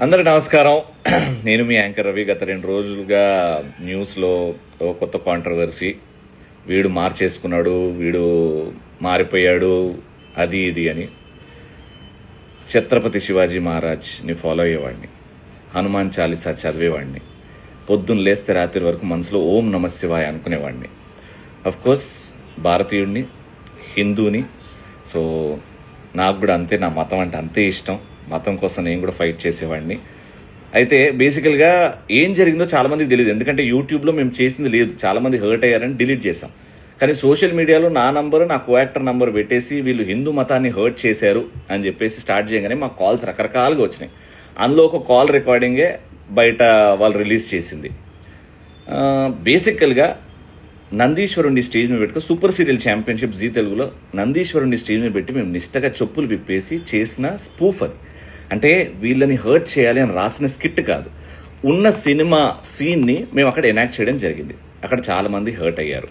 అందరికి నమస్కారం. నేను మీ యాంకర్ రవి. గత 2 రోజులుగా న్యూస్లో కొత్త కాంట్రవర్సీ, వీడు మార్చేసుకున్నాడు, వీడు మారిపోయాడు, అది ఇది అని. ఛత్రపతి శివాజీ మహారాజ్ని ఫాలో అయ్యేవాడిని, హనుమాన్ చాలీసా చదివేవాడిని, పొద్దున్న లేస్తే రాత్రి వరకు మనసులో ఓం నమ శివాయ అనుకునేవాడిని. అఫ్కోర్స్ భారతీయుడిని, హిందూని. సో నాకు కూడా అంతే, నా మతం అంటే అంతే ఇష్టం. మతం కోసం నేను కూడా ఫైట్ చేసేవాడిని. అయితే బేసికల్గా ఏం జరిగిందో చాలామందికి తెలియదు, ఎందుకంటే యూట్యూబ్లో మేము చేసింది లేదు. చాలామంది హర్ట్ అయ్యారని డిలీట్ చేశాం. కానీ సోషల్ మీడియాలో నా నంబరు, నా కోయాక్టర్ నంబర్ పెట్టేసి వీళ్ళు హిందూ మతాన్ని హర్ట్ చేశారు అని చెప్పేసి స్టార్ట్ చేయగానే మాకు కాల్స్ రకరకాలుగా వచ్చినాయి. అందులో ఒక కాల్ రికార్డింగే బయట వాళ్ళు రిలీజ్ చేసింది. బేసికల్గా నందీశ్వరుని స్టేజ్ మీద పెట్టుకో, సూపర్ సీరియల్ ఛాంపియన్షిప్ జీ తెలుగులో నందీశ్వరుని స్టేజ్ మీద పెట్టి మేము నిష్టగా చెప్పులు విప్పేసి చేసిన స్పూఫ్ అది. అంటే వీళ్ళని హర్ట్ చేయాలి అని రాసిన స్కిట్ కాదు, ఉన్న సినిమా సీన్ని మేము అక్కడ ఎనాక్ట్ చేయడం జరిగింది. అక్కడ చాలామంది హర్ట్ అయ్యారు.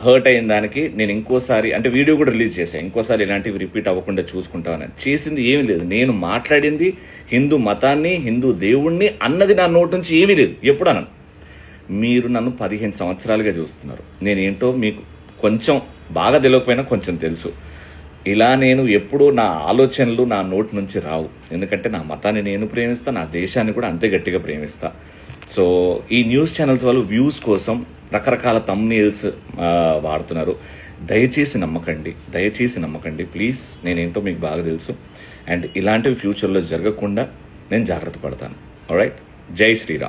హర్ట్ అయిన దానికి నేను ఇంకోసారి అంటే వీడియో కూడా రిలీజ్ చేశాను, ఇంకోసారి ఇలాంటివి రిపీట్ అవ్వకుండా చూసుకుంటామని. చేసింది ఏమీ లేదు, నేను మాట్లాడింది హిందూ మతాన్ని, హిందూ దేవుణ్ణి అన్నది నా నోటి నుంచి ఏమీ లేదు. ఎప్పుడు అన్నాను, మీరు నన్ను 15 సంవత్సరాలుగా చూస్తున్నారు, నేనేంటో మీకు కొంచెం బాగా తెలియకపోయినా కొంచెం తెలుసు. ఇలా నేను ఎప్పుడూ నా ఆలోచనలు నా నోటి నుంచి రావు, ఎందుకంటే నా మతాన్ని నేను ప్రేమిస్తా, నా దేశాన్ని కూడా అంతే గట్టిగా ప్రేమిస్తా. సో ఈ న్యూస్ ఛానల్స్ వాళ్ళు వ్యూస్ కోసం రకరకాల థంబ్నెయిల్స్ వాడుతున్నారు. దయచేసి నమ్మకండి ప్లీజ్. నేనేంటో మీకు బాగా తెలుసు. అండ్ ఇలాంటివి ఫ్యూచర్లో జరగకుండా నేను జాగ్రత్త పడతాను. ఆల్రైట్, జై శ్రీరామ్.